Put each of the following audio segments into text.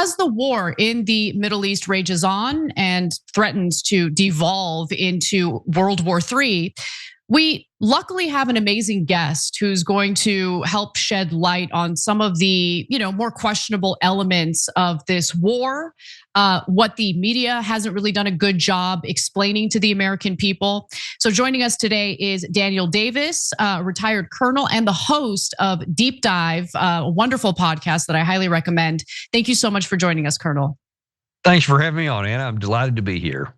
As the war in the Middle East rages on and threatens to devolve into World War III, we luckily have an amazing guest who's going to help shed light on some of the, more questionable elements of this war, what the media hasn't really done a good job explaining to the American people. So joining us today is Daniel Davis, a retired colonel and the host of Deep Dive, a wonderful podcast that I highly recommend. Thank you so much for joining us, Colonel. Thanks for having me on, Anna. I'm delighted to be here.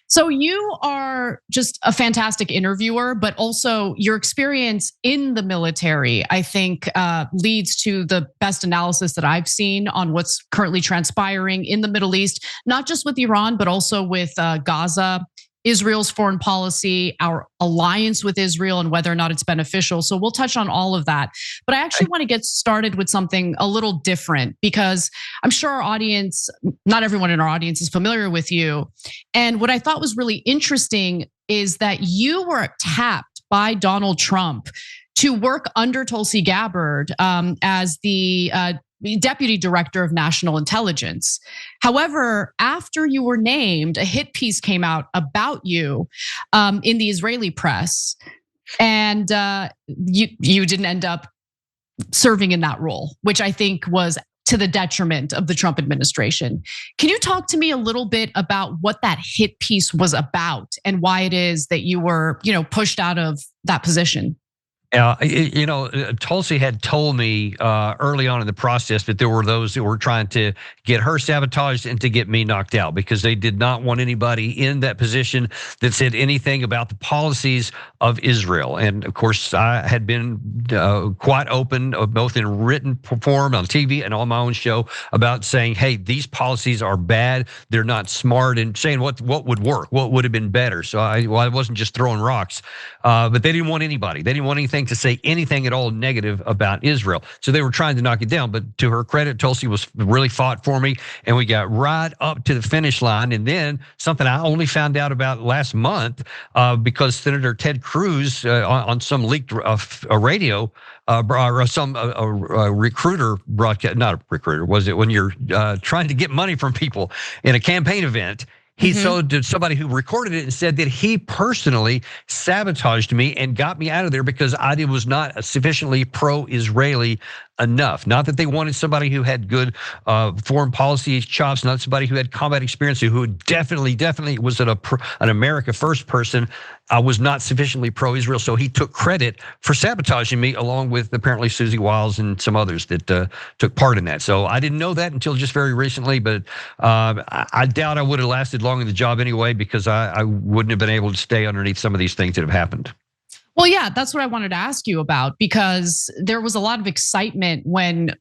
So you are just a fantastic interviewer, but also your experience in the military, I think, leads to the best analysis that I've seen on what's currently transpiring in the Middle East, not just with Iran, but also with Gaza, Israel's foreign policy, our alliance with Israel, and whether or not it's beneficial. So we'll touch on all of that. But I actually want to get started with something a little different, because I'm sure our audience, not everyone in our audience is familiar with you. And what I thought was really interesting is that you were tapped by Donald Trump to work under Tulsi Gabbard as the Deputy Director of National Intelligence. However, after you were named, a hit piece came out about you in the Israeli press, and you didn't end up serving in that role, which I think was to the detriment of the Trump administration. Can you talk to me a little bit about what that hit piece was about and why it is that you were, pushed out of that position? Tulsi had told me early on in the process that there were those that were trying to get her sabotaged and to get me knocked out, because they did not want anybody in that position that said anything about the policies of Israel. And of course, I had been quite open, both in written form on TV and on my own show, about saying, hey, these policies are bad, they're not smart, and saying what would work, what would have been better. So I wasn't just throwing rocks, but they didn't want anybody. They didn't want anything to say anything at all negative about Israel. So they were trying to knock it down. But to her credit, Tulsi really fought for me, and we got right up to the finish line. And then something I only found out about last month, because Senator Ted Cruz on some leaked radio, or some recruiter broadcast, not a recruiter, was it when you're trying to get money from people in a campaign event? He told somebody who recorded it and said that he personally sabotaged me and got me out of there because I was not sufficiently pro-Israeli enough. Not that they wanted somebody who had good foreign policy chops, not somebody who had combat experience, who definitely was an America First person. I was not sufficiently pro-Israel, so he took credit for sabotaging me, along with apparently Susie Wiles and some others that took part in that. So I didn't know that until just very recently, but I doubt I would have lasted long in the job anyway, because I wouldn't have been able to stay underneath some of these things that have happened. Well, yeah, that's what I wanted to ask you about, because there was a lot of excitement when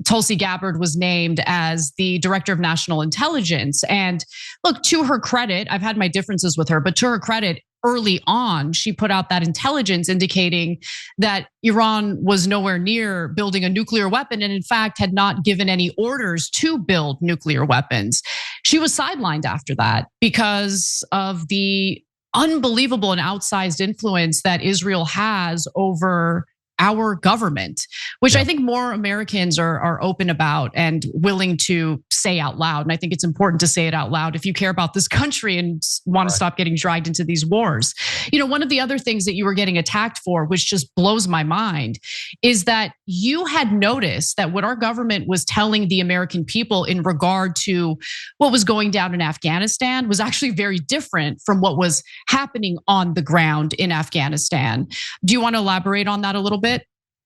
Tulsi Gabbard was named as the Director of National Intelligence. And look, to her credit, I've had my differences with her, but to her credit, early on, she put out that intelligence indicating that Iran was nowhere near building a nuclear weapon, and in fact had not given any orders to build nuclear weapons. She was sidelined after that because of the unbelievable and outsized influence that Israel has over our government, which I think more Americans are open about and willing to say out loud. And I think it's important to say it out loud if you care about this country and want to stop getting dragged into these wars. One of the other things that you were getting attacked for, which just blows my mind, is that you had noticed that what our government was telling the American people in regard to what was going down in Afghanistan was actually very different from what was happening on the ground in Afghanistan. Do you want to elaborate on that a little bit?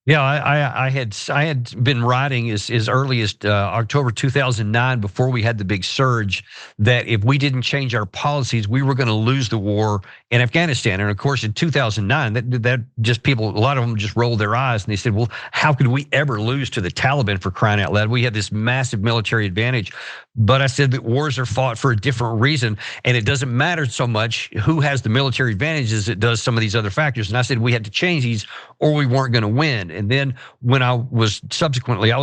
Yeah, I had been writing as early as October 2009, before we had the big surge, that if we didn't change our policies, we were going to lose the war in Afghanistan. And of course, in 2009, that just a lot of them just rolled their eyes and they said, well, how could we ever lose to the Taliban, for crying out loud? We had this massive military advantage. But I said that wars are fought for a different reason, and it doesn't matter so much who has the military advantage as it does some of these other factors. And I said we had to change these or we weren't going to win. did. And then when I was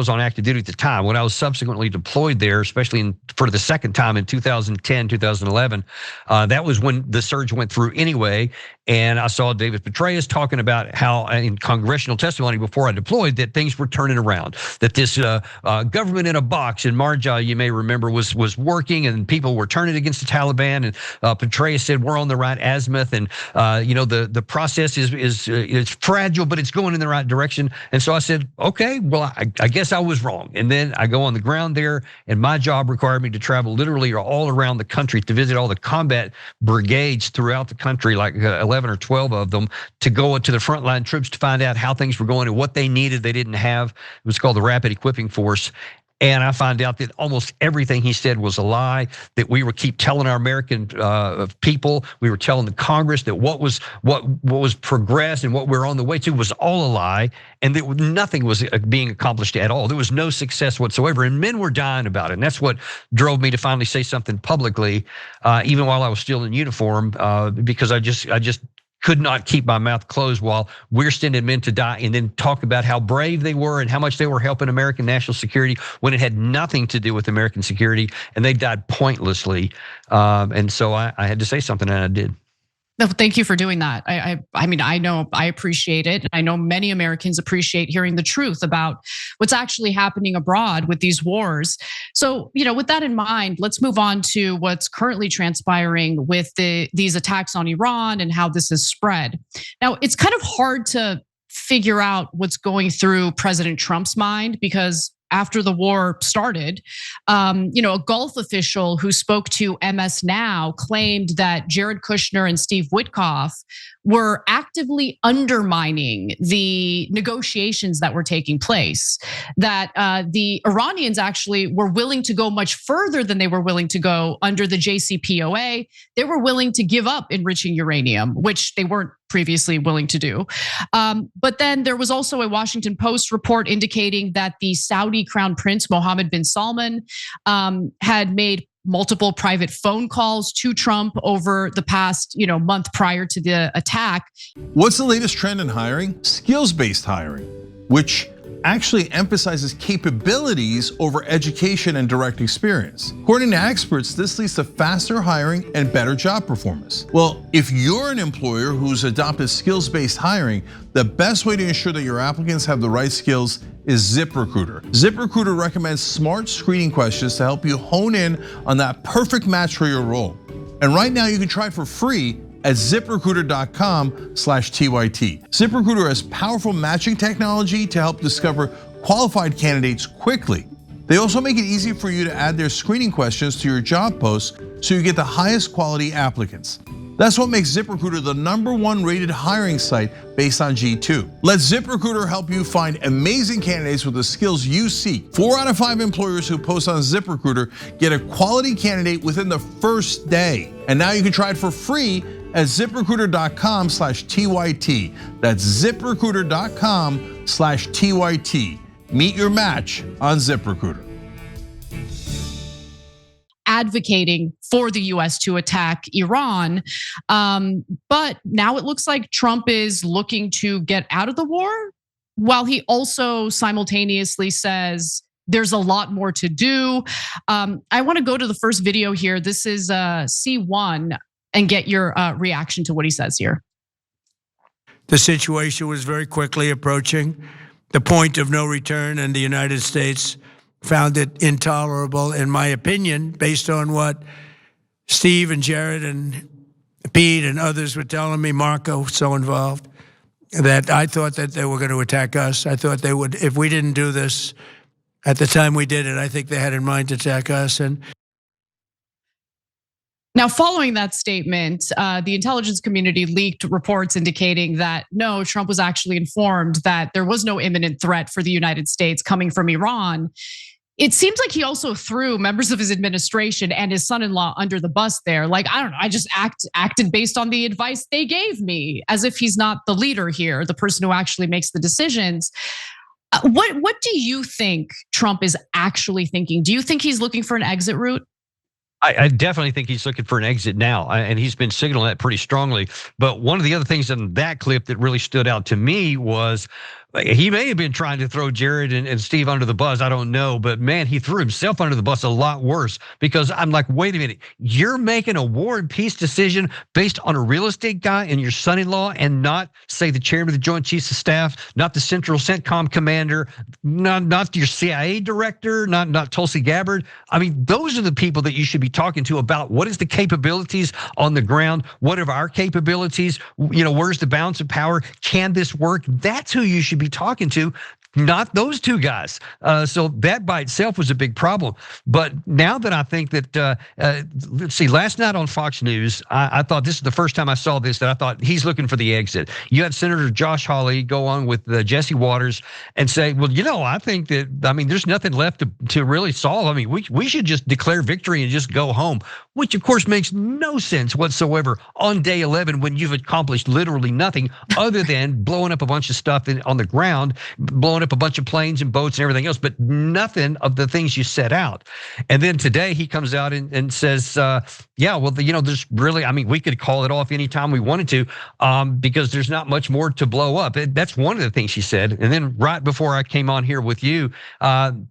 on active duty at the time. When I was subsequently deployed there, especially for the second time in 2010, 2011, that was when the surge went through anyway. And I saw David Petraeus talking about how in congressional testimony before I deployed that things were turning around, that this government in a box in Marja, you may remember, was working and people were turning against the Taliban. And Petraeus said, we're on the right azimuth. And the process is fragile, but it's going in the right direction. And so I said, okay, well, I guess I was wrong. And then I go on the ground there, and my job required me to travel literally all around the country to visit all the combat brigades throughout the country, like 11 or 12 of them, to go to the frontline troops to find out how things were going and what they needed they didn't have. It was called the Rapid Equipping Force. And I find out that almost everything he said was a lie, that we were keep telling our American people, we were telling the Congress that what was progressed and what we're on the way to was all a lie, and that nothing was being accomplished at all. There was no success whatsoever, and men were dying about it. And that's what drove me to finally say something publicly, even while I was still in uniform, because I just could not keep my mouth closed while we're sending men to die, and then talk about how brave they were and how much they were helping American national security when it had nothing to do with American security, and they died pointlessly. And so I had to say something, and I did. No, thank you for doing that. I mean, I know I appreciate it. I know many Americans appreciate hearing the truth about what's actually happening abroad with these wars. So, with that in mind, let's move on to what's currently transpiring with these attacks on Iran and how this has spread. Now, it's kind of hard to figure out what's going through President Trump's mind, because after the war started, a Gulf official who spoke to MS Now claimed that Jared Kushner and Steve Witkoff were actively undermining the negotiations that were taking place. That the Iranians actually were willing to go much further than they were willing to go under the JCPOA. They were willing to give up enriching uranium, which they weren't previously willing to do. But then there was also a Washington Post report indicating that the Saudi Crown Prince Mohammed bin Salman had made multiple private phone calls to Trump over the past, month prior to the attack. What's the latest trend in hiring? Skills-based hiring, which actually emphasizes capabilities over education and direct experience. According to experts, this leads to faster hiring and better job performance. Well, if you're an employer who's adopted skills-based hiring, the best way to ensure that your applicants have the right skills is ZipRecruiter. ZipRecruiter recommends smart screening questions to help you hone in on that perfect match for your role. And right now you can try it for free at ZipRecruiter.com/TYT. ZipRecruiter has powerful matching technology to help discover qualified candidates quickly. They also make it easy for you to add their screening questions to your job posts so you get the highest quality applicants. That's what makes ZipRecruiter the #1 rated hiring site based on G2. Let ZipRecruiter help you find amazing candidates with the skills you seek. 4 out of 5 employers who post on ZipRecruiter get a quality candidate within the first day. And now you can try it for free at ZipRecruiter.com/TYT. That's ZipRecruiter.com/TYT. Meet your match on ZipRecruiter. Advocating for the US to attack Iran. But now it looks like Trump is looking to get out of the war, while he also simultaneously says there's a lot more to do. I wanna go to the first video here. This is C1, and get your reaction to what he says here. The situation was very quickly approaching the point of no return, and the United States found it intolerable, in my opinion, based on what Steve and Jared and Pete and others were telling me, Marco so involved, that I thought that they were going to attack us. I thought they would, if we didn't do this at the time we did it, I think they had in mind to attack us. And now, following that statement, the intelligence community leaked reports indicating that no, Trump was actually informed that there was no imminent threat for the United States coming from Iran. It seems like he also threw members of his administration and his son-in-law under the bus there. Like, I don't know, I just acted based on the advice they gave me, as if he's not the leader here, the person who actually makes the decisions. What do you think Trump is actually thinking? Do you think he's looking for an exit route? I definitely think he's looking for an exit now, and he's been signaling that pretty strongly. But one of the other things in that clip that really stood out to me was He may have been trying to throw Jared and Steve under the bus. I don't know. But man, he threw himself under the bus a lot worse, because I'm like, wait a minute. You're making a war and peace decision based on a real estate guy and your son-in-law, and not, say, the chairman of the Joint Chiefs of Staff, not the Central CENTCOM commander, not your CIA director, not Tulsi Gabbard. I mean, those are the people that you should be talking to about what is the capabilities on the ground. What are our capabilities? Where's the balance of power? Can this work? That's who you should be talking to, not those two guys. So that by itself was a big problem. But now that I think that, let's see, last night on Fox News, I thought this is the first time I saw this, that I thought he's looking for the exit. You had Senator Josh Hawley go on with Jesse Waters and say, well, I think that, there's nothing left to really solve. We should just declare victory and just go home, which of course makes no sense whatsoever on day 11, when you've accomplished literally nothing other than blowing up a bunch of stuff on the ground, blowing up a bunch of planes and boats and everything else, but nothing of the things you set out. And then today he comes out and says, there's really, we could call it off anytime we wanted to, because there's not much more to blow up. That's one of the things she said. And then right before I came on here with you,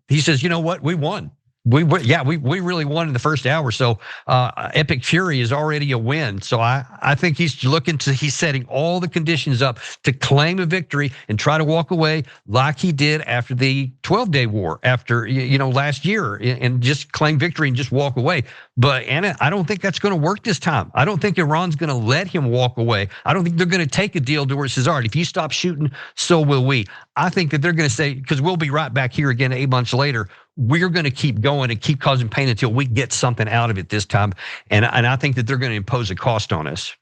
he says, you know what, we won. We really won in the first hour. So Epic Fury is already a win. So I think he's setting all the conditions up to claim a victory and try to walk away like he did after the 12-day war, after last year, and just claim victory and just walk away. But Anna, I don't think that's going to work this time. I don't think Iran's going to let him walk away. I don't think they're going to take a deal to where it says, all right, if you stop shooting, so will we. I think that they're going to say, because we'll be right back here again 8 months later, we're going to keep going and keep causing pain until we get something out of it this time. And I think that they're going to impose a cost on us.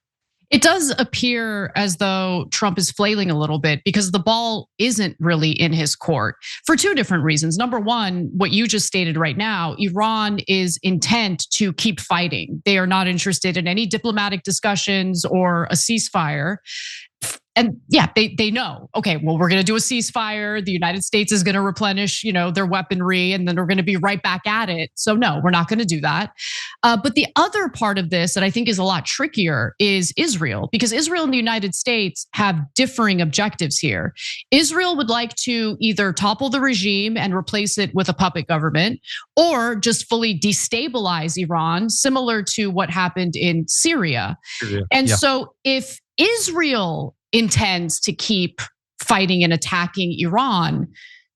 It does appear as though Trump is flailing a little bit, because the ball isn't really in his court for two different reasons. Number one, what you just stated right now, Iran is intent to keep fighting. They are not interested in any diplomatic discussions or a ceasefire. And yeah, they know, okay, well, we're going to do a ceasefire. The United States is going to replenish, their weaponry, and then we're going to be right back at it. So no, we're not going to do that. But the other part of this that I think is a lot trickier is Israel, because Israel and the United States have differing objectives here. Israel would like to either topple the regime and replace it with a puppet government, or just fully destabilize Iran, similar to what happened in Syria. And so if Israel intends to keep fighting and attacking Iran,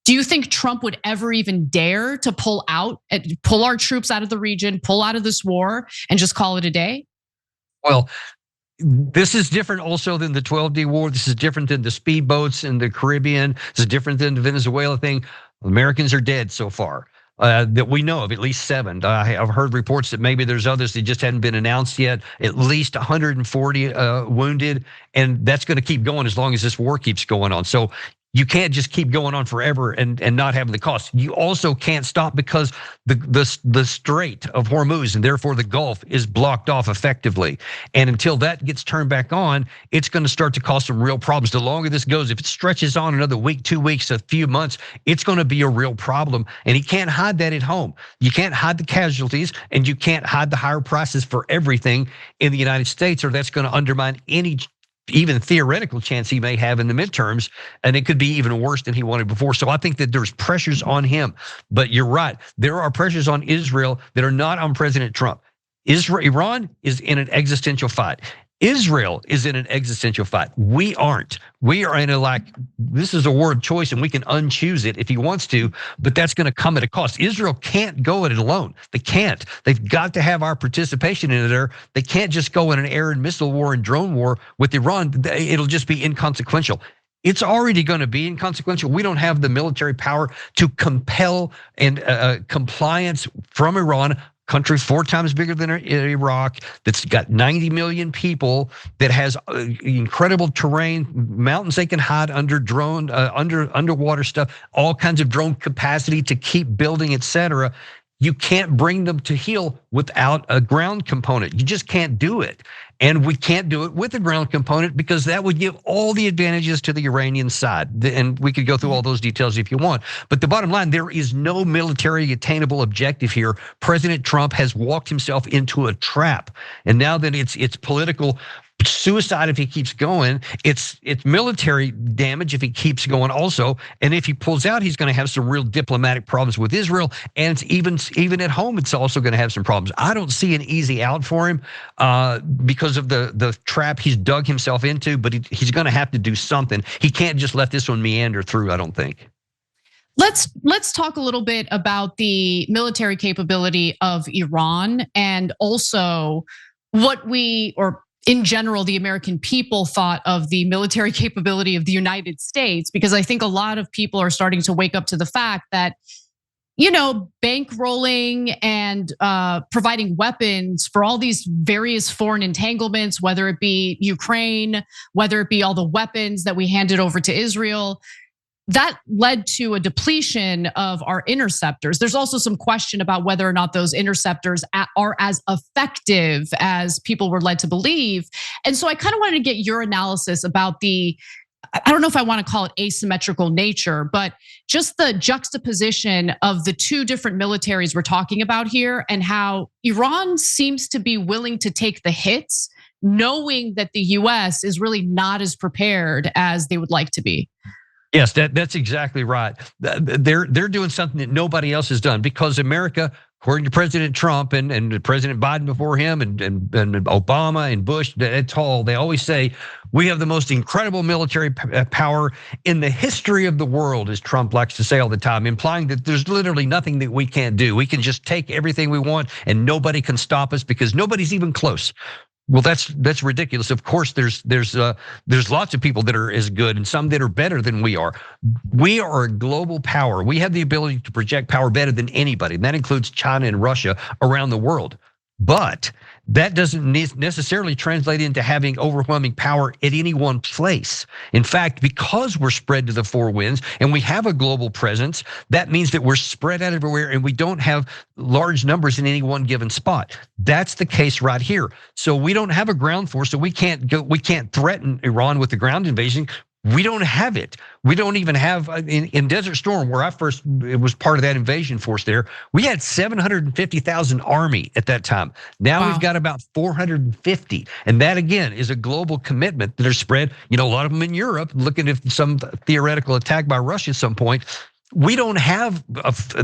do you think Trump would ever even dare to pull our troops out of the region, pull out of this war, and just call it a day? Well, this is different also than the 12-day war. This is different than the speedboats in the Caribbean. This is different than the Venezuela thing. Americans are dead so far. That we know of, at least 7. I've heard reports that maybe there's others that just hadn't been announced yet. At least 140 wounded, and that's going to keep going as long as this war keeps going on. So you can't just keep going on forever and not having the cost. You also can't stop because the Strait of Hormuz, and therefore the Gulf, is blocked off effectively. And until that gets turned back on, it's going to start to cause some real problems. The longer this goes, if it stretches on another week, 2 weeks, a few months, it's going to be a real problem. And he can't hide that at home. You can't hide the casualties, and you can't hide the higher prices for everything in the United States, or that's going to undermine any even theoretical chance he may have in the midterms, and it could be even worse than he wanted before. So I think that there's pressures on him, but you're right. There are pressures on Israel that are not on President Trump. Iran is in an existential fight. Israel is in an existential fight. We aren't. We are in this is a war of choice, and we can unchoose it if he wants to, but that's going to come at a cost. Israel can't go at it alone. They can't. They've got to have our participation in it there. They can't just go in an air and missile war and drone war with Iran. It'll just be inconsequential. It's already going to be inconsequential. We don't have the military power to compel and compliance from Iran, country 4 times bigger than Iraq, that's got 90 million people, that has incredible terrain, mountains they can hide under, drone, underwater stuff, all kinds of drone capacity to keep building, etc. You can't bring them to heel without a ground component. You just can't do it. And we can't do it with a ground component because that would give all the advantages to the Iranian side. And we could go through all those details if you want. But the bottom line, there is no military attainable objective here. President Trump has walked himself into a trap. And now that it's political suicide if he keeps going. It's military damage if he keeps going also. And if he pulls out, he's going to have some real diplomatic problems with Israel. And it's even at home, it's also going to have some problems. I don't see an easy out for him because of the trap he's dug himself into, but he's going to have to do something. He can't just let this one meander through, I don't think. Let's talk a little bit about the military capability of Iran and also what in general, the American people thought of the military capability of the United States, because I think a lot of people are starting to wake up to the fact that, bankrolling and providing weapons for all these various foreign entanglements, whether it be Ukraine, whether it be all the weapons that we handed over to Israel, that led to a depletion of our interceptors. There's also some question about whether or not those interceptors are as effective as people were led to believe. And so I kind of wanted to get your analysis about I don't know if I want to call it asymmetrical nature, but just the juxtaposition of the two different militaries we're talking about here and how Iran seems to be willing to take the hits, knowing that the US is really not as prepared as they would like to be. Yes, that's exactly right. They're doing something that nobody else has done because America, according to President Trump and President Biden before him and Obama and Bush, they always say we have the most incredible military power in the history of the world, as Trump likes to say all the time, implying that there's literally nothing that we can't do. We can just take everything we want and nobody can stop us because nobody's even close. Well, that's ridiculous. Of course, there's lots of people that are as good and some that are better than we are. We are a global power. We have the ability to project power better than anybody. And that includes China and Russia around the world. But that doesn't necessarily translate into having overwhelming power at any one place. In fact, because we're spread to the four winds and we have a global presence, that means that we're spread out everywhere and we don't have large numbers in any one given spot. That's the case right here. So we don't have a ground force, so we can't threaten Iran with the ground invasion. We don't have it. We don't even have in Desert Storm, where it was part of that invasion force there. We had 750,000 army at that time. Now We've got about 450. And that again is a global commitment that are spread, a lot of them in Europe, looking at some theoretical attack by Russia at some point. We don't have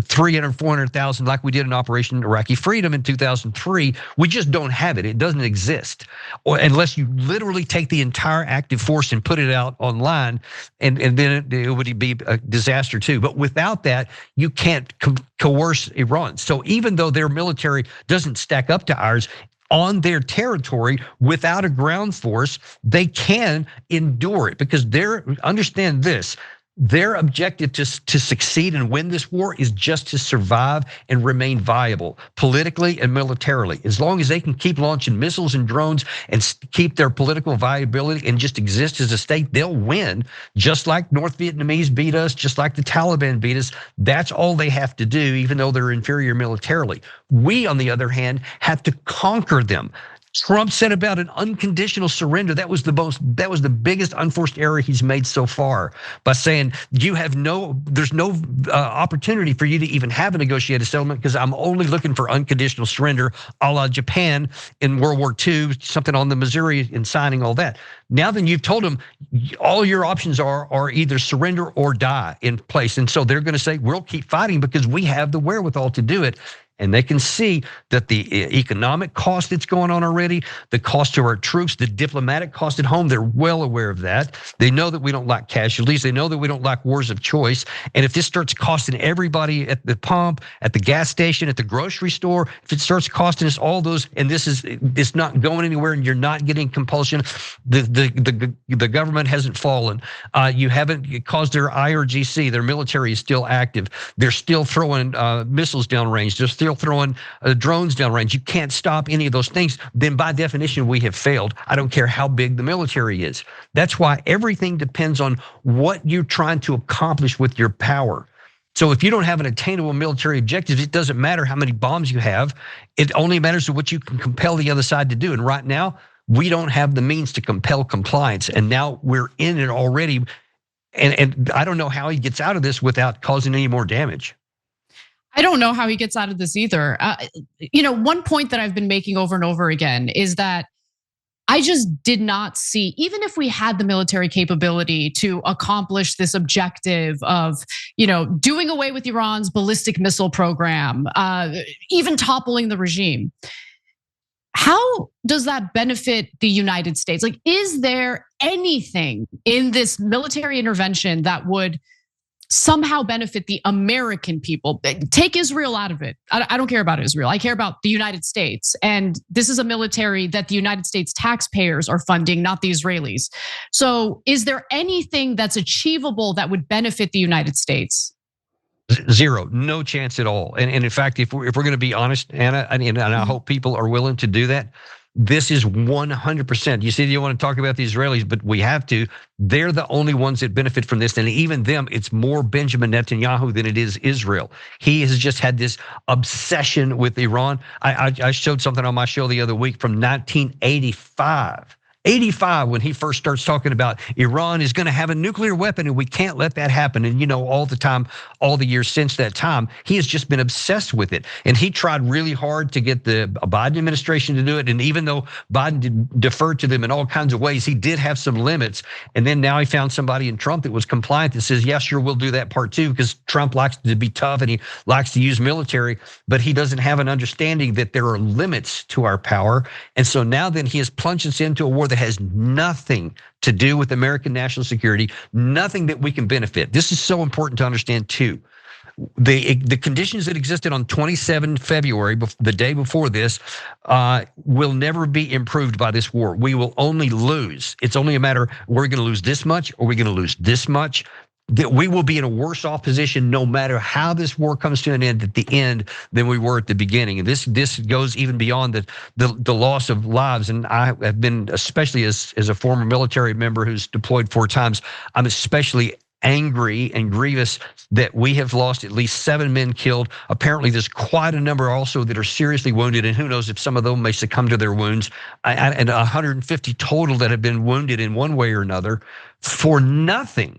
300, 400,000 like we did in Operation Iraqi Freedom in 2003. We just don't have it. It doesn't exist, or unless you literally take the entire active force and put it out online, and then it would be a disaster too. But without that, you can't coerce Iran. So even though their military doesn't stack up to ours, on their territory without a ground force, they can endure it because understand this. Their objective to succeed and win this war is just to survive and remain viable politically and militarily. As long as they can keep launching missiles and drones and keep their political viability and just exist as a state, they'll win. Just like North Vietnamese beat us, just like the Taliban beat us. That's all they have to do, even though they're inferior militarily. We, on the other hand, have to conquer them. Trump said about an unconditional surrender. That was the biggest unforced error he's made so far, by saying there's no opportunity for you to even have a negotiated settlement because I'm only looking for unconditional surrender, a la Japan in World War II, something on the Missouri in signing all that. Now then you've told them all your options are either surrender or die in place. And so they're going to say, we'll keep fighting because we have the wherewithal to do it. And they can see that the economic cost that's going on already, the cost to our troops, the diplomatic cost at home, they're well aware of that. They know that we don't like casualties. They know that we don't like wars of choice. And if this starts costing everybody at the pump, at the gas station, at the grocery store, if it starts costing us all those, and it's not going anywhere and you're not getting compulsion, the government hasn't fallen. You haven't caused their IRGC, their military is still active. They're still throwing missiles downrange. They're still throwing drones downrange. You can't stop any of those things. Then by definition, we have failed. I don't care how big the military is. That's why everything depends on what you're trying to accomplish with your power. So if you don't have an attainable military objective, it doesn't matter how many bombs you have. It only matters what you can compel the other side to do. And right now, we don't have the means to compel compliance. And now we're in it already. And I don't know how he gets out of this without causing any more damage. I don't know how he gets out of this either. One point that I've been making over and over again is that I just did not see, even if we had the military capability to accomplish this objective of, doing away with Iran's ballistic missile program, even toppling the regime. How does that benefit the United States? Like, is there anything in this military intervention that would somehow benefit the American people? Take Israel out of it. I don't care about Israel. I care about the United States. And this is a military that the United States taxpayers are funding, not the Israelis. So is there anything that's achievable that would benefit the United States? Zero, no chance at all. And in fact, if we're going to be honest, Anna, and I hope people are willing to do that, this is 100%. You said you want to talk about the Israelis, but we have to. They're the only ones that benefit from this. And even them, it's more Benjamin Netanyahu than it is Israel. He has just had this obsession with Iran. I showed something on my show the other week from 1985. 85, when he first starts talking about Iran is going to have a nuclear weapon and we can't let that happen. And all the time, all the years since that time, he has just been obsessed with it. And he tried really hard to get the Biden administration to do it. And even though Biden deferred to them in all kinds of ways, he did have some limits. And then now he found somebody in Trump that was compliant that says, yeah, sure, we'll do that part too, because Trump likes to be tough and he likes to use military, but he doesn't have an understanding that there are limits to our power. And so now then he has plunged us into a war that has nothing to do with American national security, nothing that we can benefit. This is so important to understand too. The conditions that existed on 27 February, the day before this, will never be improved by this war. We will only lose. It's only a matter, we're going to lose this much, or we're going to lose this much. That we will be in a worse off position no matter how this war comes to an end at the end than we were at the beginning. And this goes even beyond the loss of lives. And I have been, especially as a former military member who's deployed 4 times, I'm especially angry and grievous that we have lost at least 7 men killed. Apparently there's quite a number also that are seriously wounded, and who knows if some of them may succumb to their wounds, and 150 total that have been wounded in one way or another for nothing,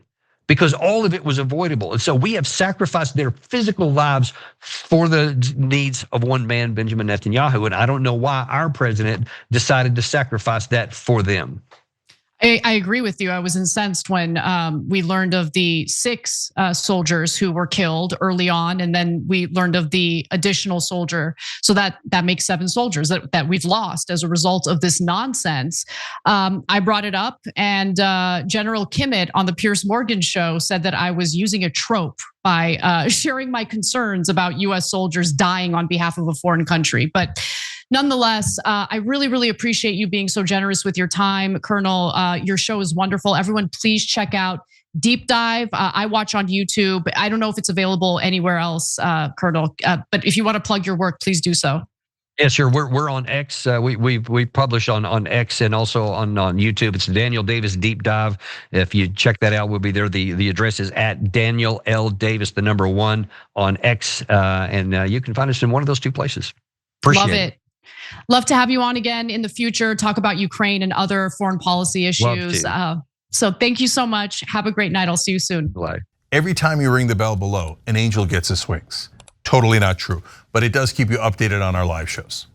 because all of it was avoidable. And so we have sacrificed their physical lives for the needs of one man, Benjamin Netanyahu. And I don't know why our president decided to sacrifice that for them. I agree with you. I was incensed when we learned of the 6 soldiers who were killed early on, and then we learned of the additional soldier. So that makes 7 soldiers that we've lost as a result of this nonsense. I brought it up, and General Kimmett on the Piers Morgan show said that I was using a trope by sharing my concerns about US soldiers dying on behalf of a foreign country. But nonetheless, I really, really appreciate you being so generous with your time, Colonel. Your show is wonderful. Everyone, please check out Deep Dive. I watch on YouTube. I don't know if it's available anywhere else, Colonel, but if you want to plug your work, please do so. Yeah, sure. We're on X. We publish on X and also on YouTube. It's Daniel Davis Deep Dive. If you check that out, we'll be there. The address is at Daniel L. Davis, the number 1 on X, and you can find us in one of those 2 places. Love it. Love to have you on again in the future, talk about Ukraine and other foreign policy issues. So thank you so much. Have a great night. I'll see you soon. Bye. Every time you ring the bell below, an angel gets his wings. Totally not true, but it does keep you updated on our live shows.